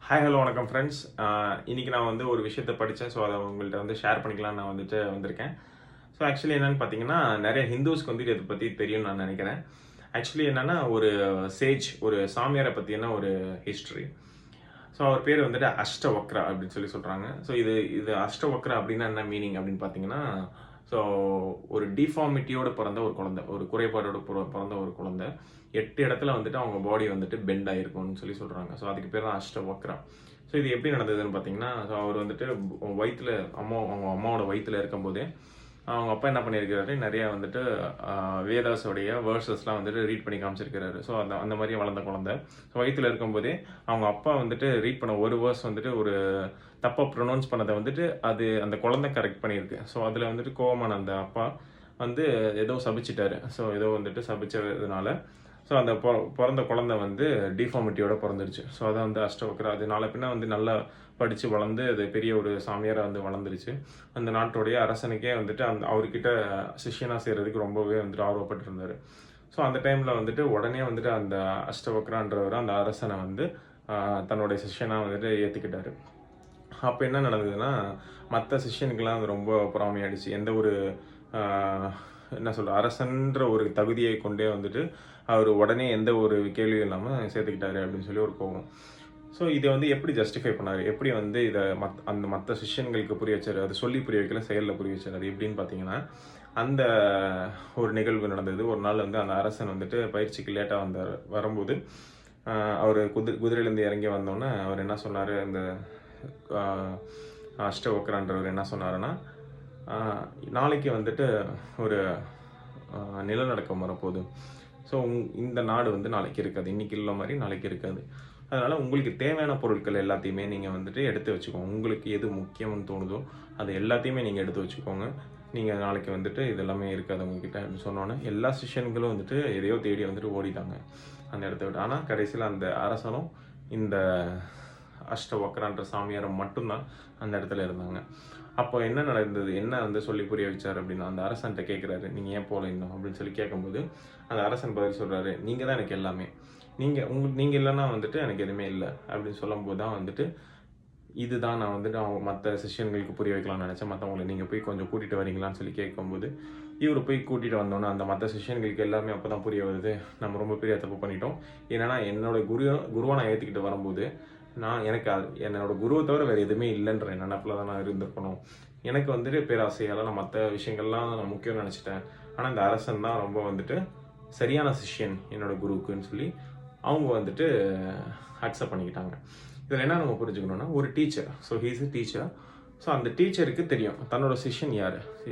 Hi hello வணக்கம் friends. இன்றைக்கி நான் வந்து ஒரு விஷயத்தை படித்தேன். ஸோ அதை உங்கள்கிட்ட வந்து ஷேர் பண்ணிக்கலாம் நான் வந்திருக்கேன். ஸோ ஆக்சுவலி என்னென்னு பார்த்தீங்கன்னா, நிறைய ஹிந்துஸ்க்கு வந்து இதை பற்றி தெரியும்னு நான் நினைக்கிறேன். ஆக்சுவலி என்னென்னா, ஒரு சேஜ், ஒரு சாமியாரை பற்றியான ஒரு ஹிஸ்ட்ரி. ஸோ அவர் பேர் வந்துட்டு அஷ்டவக்ரா அப்படின்னு சொல்கிறாங்க. ஸோ இது அஷ்டவக்ரா அப்படின்னா என்ன மீனிங் அப்படின்னு பார்த்தீங்கன்னா, ஸோ ஒரு டிஃபார்மிட்டியோடு பிறந்த ஒரு குழந்தை, ஒரு குறைபாடோடு பிறந்த ஒரு குழந்தை 8 இடத்துல வந்துட்டு அவங்க பாடி வந்துட்டு பெண்ட் ஆகிருக்கும்னு சொல்கிறாங்க. ஸோ அதுக்கு பேர் தான் அஷ்டவக்ரா. ஸோ இது எப்படி நடந்ததுன்னு பார்த்தீங்கன்னா, ஸோ அவர் வந்துட்டு வயிற்றில் அவங்க அம்மாவோட வயிற்றில் இருக்கும்போதே அவங்க அப்பா என்ன பண்ணியிருக்கிறாரு, நிறையா வந்துட்டு வேதாஸோடைய வேர்சஸ்லாம் வந்துட்டு ரீட் பண்ணி காமிச்சிருக்கிறாரு. ஸோ அந்த மாதிரி வளர்ந்த குழந்தை. ஸோ வயிற்றில் இருக்கும்போதே அவங்க அப்பா வந்துட்டு ரீட் பண்ண ஒரு வேர்ஸ் வந்துட்டு ஒரு தப்பாக ப்ரொனவுன்ஸ் பண்ணதை வந்துட்டு அந்த குழந்தை கரெக்ட் பண்ணியிருக்கு. ஸோ அதில் வந்துட்டு கோவமான அந்த அப்பா வந்து ஏதோ சபிச்சிட்டாரு. ஸோ ஏதோ வந்துட்டு சபிச்சதுனால ஸோ அந்த பிறந்த குழந்தை வந்து டிஃபார்மிட்டியோட பிறந்துருச்சு. ஸோ அதை வந்து அஷ்டவக்ரா. அது நாளை பின்ன வந்து நல்லா படித்து வளர்ந்து அது பெரிய ஒரு சாமியாராக வந்து வளர்ந்துருச்சு. அந்த நாட்டுடைய அரசனுக்கே வந்துட்டு அவர்கிட்ட சிஷ்யனாக சேர்றதுக்கு ரொம்பவே வந்துட்டு ஆர்வப்பட்டிருந்தார். ஸோ அந்த டைமில் வந்துட்டு உடனே வந்துட்டு அந்த அஷ்டவக்ரான்றவர் அந்த அரசனை வந்து தன்னுடைய சிஷ்யனாக வந்துட்டு ஏற்றுக்கிட்டாரு. அப்போ என்ன நடந்ததுன்னா, மற்ற சிஷ்யனுக்கெல்லாம் அது ரொம்ப பொறாமையாயிடுச்சு. எந்த ஒரு என்ன சொல்ற அரசன்ற ஒரு தகுதியை கொண்டே வந்துட்டு அவர் உடனே எந்த ஒரு கேள்வியும் இல்லாமல் சேர்த்துக்கிட்டாரு அப்படின்னு சொல்லி ஒரு கோவம். ஸோ இதை வந்து எப்படி ஜஸ்டிஃபை பண்ணார், எப்படி வந்து இதை மற்ற சிஷ்யன்களுக்கு புரிய வச்சார், அது சொல்லி புரிய வைக்கல, செயலில் புரிய வச்சார். அது எப்படின்னு பார்த்தீங்கன்னா, அந்த ஒரு நிகழ்வு நடந்தது. ஒரு நாள் வந்து அந்த அரசன் வந்துட்டு பயிற்சிக்கு லேட்டாக வரும்போது அவர் குதிரையிலேருந்து இறங்கி வந்தோன்னே அவர் என்ன சொன்னார், அந்த அஷ்டவக்ரான்றவர் என்ன சொன்னாருன்னா, நாளைக்கு வந்துட்டு ஒரு நிலநடுக்கம் வரப்போகுது. ஸோ இந்த நாடு வந்து நாளைக்கு இருக்காது, இன்றைக்கி இல்லை மாதிரி நாளைக்கு இருக்காது. அதனால் உங்களுக்கு தேவையான பொருட்கள் எல்லாத்தையுமே நீங்கள் வந்துட்டு எடுத்து வச்சுக்கோங்க. உங்களுக்கு எது முக்கியம்னு தோணுதோ அது எல்லாத்தையுமே நீங்கள் எடுத்து வச்சுக்கோங்க. நீங்கள் நாளைக்கு வந்துட்டு இது எல்லாமே இருக்காது உங்ககிட்ட அப்படின்னு சொன்னோன்னே எல்லா சிஷ்யன்களும் வந்துட்டு எதையோ தேடி வந்துட்டு ஓடிட்டாங்க அந்த இடத்த விட்டு. ஆனால் கடைசியில் அந்த அரசனும் இந்த அஷ்டவக்ரான்ற சாமியாரை மட்டும்தான் அந்த இடத்துல இருந்தாங்க. அப்போ என்ன நடந்தது, என்ன வந்து சொல்லி புரிய வச்சார் அப்படின்னா, அந்த அரசன்ட்ட கேட்குறாரு, நீங்கள் ஏன் போகல இன்னும் அப்படின்னு சொல்லி கேட்கும்போது அந்த அரசன் பதில் சொல்கிறாரு, நீங்கள் தான் எனக்கு எல்லாமே, நீங்கள் இல்லைன்னா வந்துட்டு எனக்கு எதுவுமே இல்லை அப்படின்னு சொல்லும்போது தான் வந்துட்டு இதுதான் நான் வந்துட்டு அவங்க மற்ற சிஷ்யன்களுக்கு புரிய வைக்கலாம்னு நினச்சேன். மற்றவங்களை நீங்கள் போய் கொஞ்சம் கூட்டிகிட்டு வரீங்களான்னு சொல்லி கேட்கும்போது இவர் போய் கூட்டிகிட்டு வந்தோன்னே அந்த மற்ற சிஷ்யன்களுக்கு எல்லாமே அப்போ தான் புரிய வருது, நம்ம ரொம்ப பெரிய தப்பு பண்ணிட்டோம். ஏன்னா என்னோட குருவை நான் ஏற்றுக்கிட்டு வரும்போது எனக்கு என்னோட குருவை தவிர வேறு எதுவுமே இல்லைன்ற நினப்பில் தான் நான் இருந்திருக்கணும். எனக்கு வந்துட்டு பேராசையால் நான் மற்ற விஷயங்கள்லாம் நான் முக்கியம் நினச்சிட்டேன். ஆனால் இந்த அரசன் தான் ரொம்ப வந்துட்டு சரியான சிஷ்யன் என்னோட குருவுக்குன்னு சொல்லி அவங்க வந்துட்டு அக்செப்ட் பண்ணிக்கிட்டாங்க. இதில் என்ன நம்ம புரிஞ்சுக்கணுன்னா, ஒரு teacher, so he's a teacher. So அந்த டீச்சருக்கு தெரியும் தன்னோட சிஷ்யன்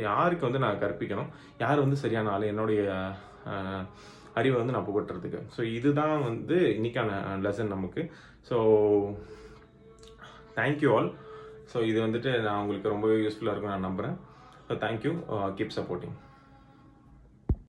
யாருக்கு வந்து நான் கற்பிக்கணும், யார் வந்து சரியான ஆள் என்னுடைய அறிவை வந்து நான் புகட்டுறதுக்கு. ஸோ இதுதான் வந்து இன்றைக்கான லெசன் நமக்கு. So thank you all. ஸோ இது வந்துட்டு நான் உங்களுக்கு ரொம்பவே யூஸ்ஃபுல்லாக இருக்கும்னு நான் நம்புகிறேன். So thank you, keep supporting.